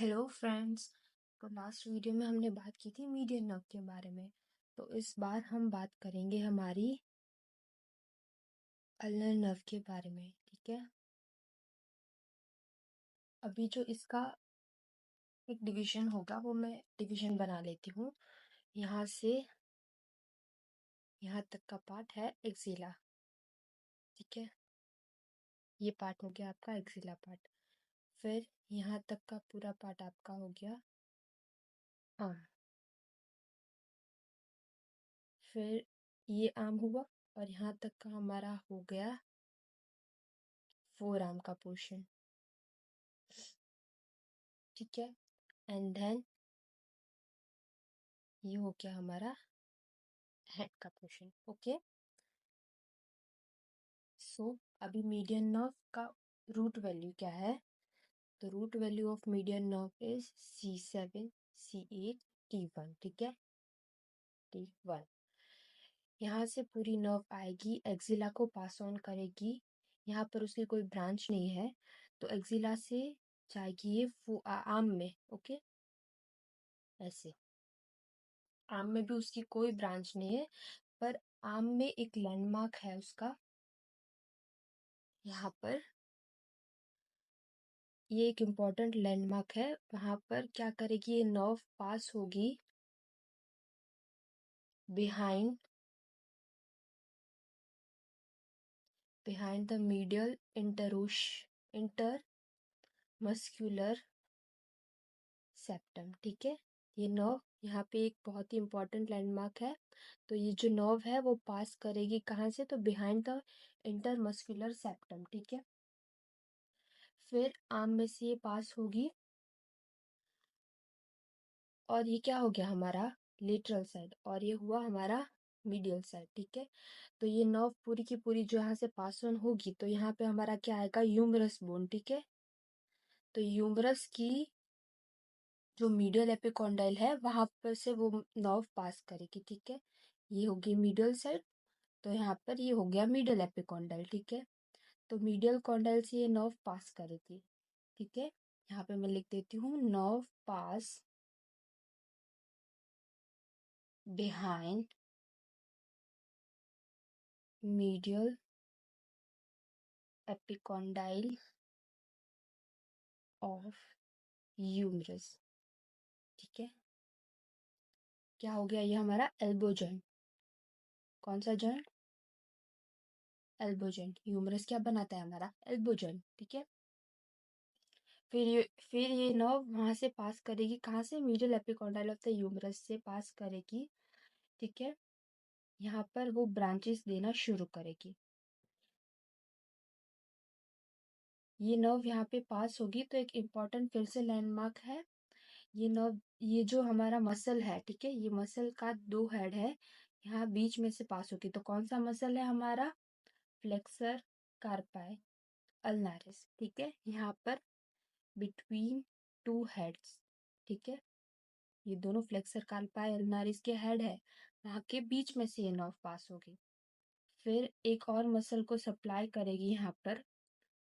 Hello friends. तो last video में हमने बात की थी मीडियन नर्व के बारे में। तो इस बार हम बात करेंगे हमारी अल्नर नर्व के बारे में। ठीक है, अभी जो इसका एक डिवीजन होगा वो मैं डिवीजन बना लेती हूँ। यहाँ से यहाँ तक का पार्ट है एक्सिला। ठीक है, ये पार्ट हो गया आपका एक्सिला पार्ट। फिर यहाँ तक का पूरा पार्ट आपका हो गया आर्म। फिर ये आर्म हुआ और यहाँ तक का हमारा हो गया फोर आर्म का पोर्शन। ठीक है, एंड देन ये हो गया हमारा हेड का पोर्शन। ओके, सो अभी मीडियन नर्व का रूट वैल्यू क्या है? तो root value of median nerve is C7 C8 T1। ठीक है, T1। यहाँ से पूरी नर्व आएगी, एक्सिला को पास ऑन करेगी। यहाँ पर उसकी कोई ब्रांच नहीं है, तो एक्सिला से जाएगी ये आर्म में। ओके, ऐसे आर्म में भी उसकी कोई ब्रांच नहीं है, पर आर्म में एक लैंडमार्क है उसका। यहाँ पर ये एक इम्पॉर्टेंट लैंडमार्क है। वहां पर क्या करेगी, ये नर्व पास होगी behind behind the medial intermuscular septum. ठीक है, ये नर्व यहाँ पे एक बहुत ही इम्पोर्टेंट लैंडमार्क है। तो ये जो नर्व है वो पास करेगी कहाँ से? तो बिहाइंड द इंटरमस्क्यूलर सेप्टम। ठीक है, फिर आर्म में से ये पास होगी और ये क्या हो गया हमारा लेटरल साइड, और ये हुआ हमारा मीडियल साइड। ठीक है, तो ये नर्व पूरी की पूरी जो यहाँ से पास ऑन होगी, तो यहाँ पे हमारा क्या आएगा, ह्यूमरस बोन। ठीक है, तो ह्यूमरस की जो मीडियल एपिकॉन्डाइल है वहां पर से वो नर्व पास करेगी। ठीक है, ये होगी मीडियल साइड, तो यहाँ पर ये हो गया मीडियल एपिकॉन्डाइल। ठीक है, तो मीडियल कॉन्डाइल से ये नर्व पास करेगी। ठीक है, यहाँ पे मैं लिख देती हूँ nerve pass behind medial epicondyle of humerus. ठीक है, क्या हो गया, ये हमारा एल्बो जॉइंट। कौन सा जॉइंट? Elbow joint. ह्यूमरस क्या बनाता है हमारा? Elbow joint. ठीक है, फिर ये नर्व वहां से पास करेगी कहाँ से? Medial epicondyle of the humerus से पास करेगी। ठीक है, यहाँ पर वो ब्रांचेस देना शुरू करेगी। ये नर्व यहाँ पे पास होगी तो एक इम्पॉर्टेंट फिर से लैंडमार्क है। ये नर्व, ये जो हमारा मसल है, ठीक है, ये मसल का दो हेड है, यहाँ बीच में से पास होगी। तो कौन सा मसल है हमारा? फ्लेक्सर कार्पाई अल्नारिस। ठीक है, यहाँ पर बिटवीन टू हेड्स। ठीक है, ये दोनों फ्लेक्सर कार्पाई अल्नारिस के हेड है, वहां के बीच में से ये नर्व पास होगी। फिर एक और मसल को सप्लाई करेगी यहाँ पर,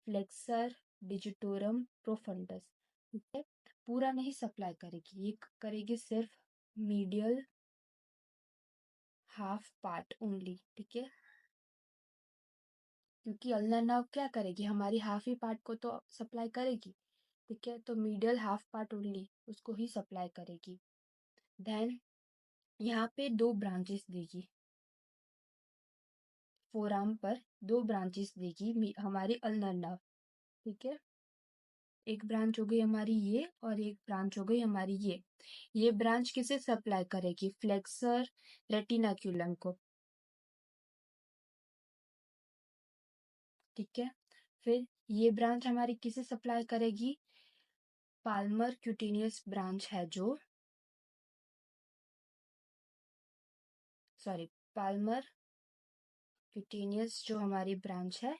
फ्लेक्सर डिजिटोरम प्रोफंडस। ठीक है, पूरा नहीं सप्लाई करेगी, ये करेगी सिर्फ मीडियल हाफ पार्ट ओनली। ठीक है, क्योंकि अल्नर नर्व क्या करेगी, हमारी हाफ ही पार्ट को तो सप्लाई करेगी। ठीक है, तो मीडियल हाफ पार्ट ओनली उसको ही सप्लाई करेगी। देन यहाँ पे दो ब्रांचेस देगी, फोराम पर दो ब्रांचेस देगी हमारी अल्नर नर्व। ठीक है, एक ब्रांच हो गई हमारी ये और एक ब्रांच हो गई हमारी ये ब्रांच किसे सप्लाई करेगी? फ्लेक्सर रेटिनाक्यूलम को। ठीक है, फिर ये ब्रांच हमारी किसे सप्लाई करेगी? पाल्मर क्यूटेनियस ब्रांच है जो, सॉरी, पाल्मर क्यूटेनियस जो हमारी ब्रांच है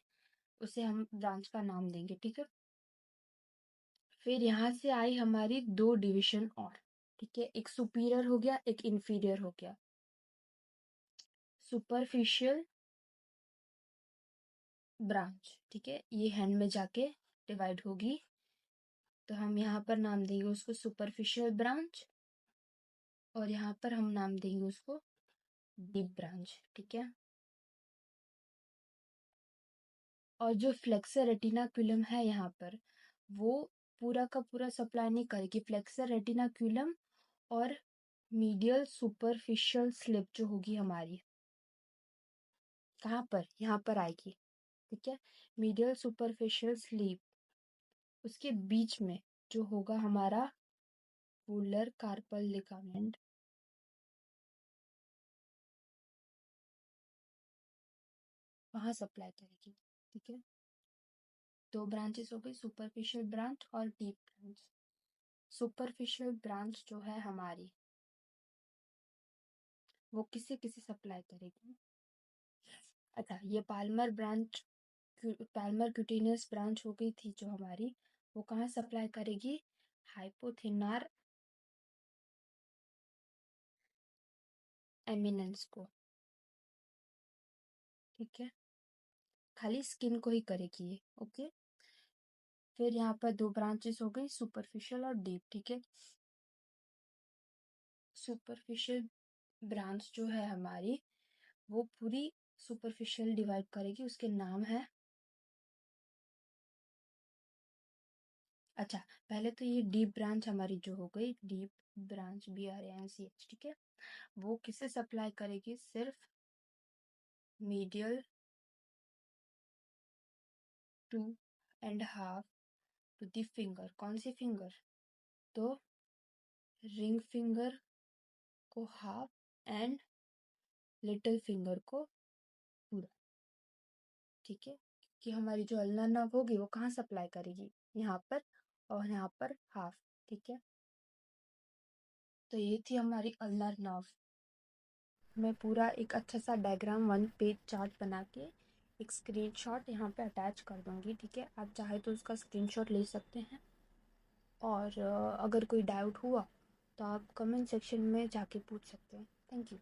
उसे हम ब्रांच का नाम देंगे। ठीक है, फिर यहाँ से आई हमारी दो डिवीजन और। ठीक है, एक सुपीरियर हो गया, एक इंफीरियर हो गया। सुपरफिशियल ब्रांच, ठीक है, ये हैंड में जाके डिवाइड होगी तो हम यहाँ पर नाम देंगे उसको सुपरफिशियल ब्रांच, और यहाँ पर हम नाम देंगे उसको डीप ब्रांच, ठीक है। और जो फ्लेक्सर रेटिनाक्यूलम है यहाँ पर, वो पूरा का पूरा सप्लाई नहीं करेगी। फ्लेक्सर रेटिनाक्यूलम और मीडियल सुपरफिशियल स्लिप जो होगी हमारी, कहाँ पर, यहाँ पर आएगी, ठीक है। मीडियल सुपरफिशियल स्लिप, उसके बीच में जो होगा हमारा वुलर कार्पल लिगामेंट, वहाँ सप्लाई करेगी, ठीक है। दो ब्रांचेस हो गई, सुपरफिशियल ब्रांच और डीप ब्रांच। सुपरफिशियल ब्रांच जो है हमारी, वो किसे किसे सप्लाई करेगी। अच्छा, ये Palmer branch, Palmer cutaneous branch हो गई थी जो हमारी, वो कहाँ सप्लाई करेगी, हाइपोथिनार एमिनेंस को, ठीक है। खाली स्किन को ही करेगी ये, ओके। फिर यहाँ पर दो ब्रांचेस हो गई, सुपरफिशियल और डीप, ठीक है। सुपरफिशियल ब्रांच जो है हमारी, वो पूरी सुपरफिशियल डिवाइड करेगी, उसके नाम है, अच्छा पहले तो ये डीप ब्रांच हमारी जो हो गई, डीप ब्रांच BRANCH, ठीक है। वो किसे सप्लाई करेगी, सिर्फ मीडियल 2.5 टू दी फिंगर। कौन सी फिंगर, तो रिंग फिंगर को हाफ एंड लिटिल फिंगर को पूरा, ठीक है। कि हमारी जो अल्नर नर्व होगी वो कहाँ सप्लाई करेगी, यहाँ पर, और यहाँ पर हाफ, ठीक है। तो ये थी हमारी अल्नर नर्व। मैं पूरा एक अच्छा सा डायग्राम 1 पेज चार्ट बना के एक स्क्रीनशॉट यहाँ पे अटैच कर दूँगी, ठीक है। आप चाहे तो उसका स्क्रीनशॉट ले सकते हैं, और अगर कोई डाउट हुआ तो आप कमेंट सेक्शन में जाके पूछ सकते हैं। Thank you.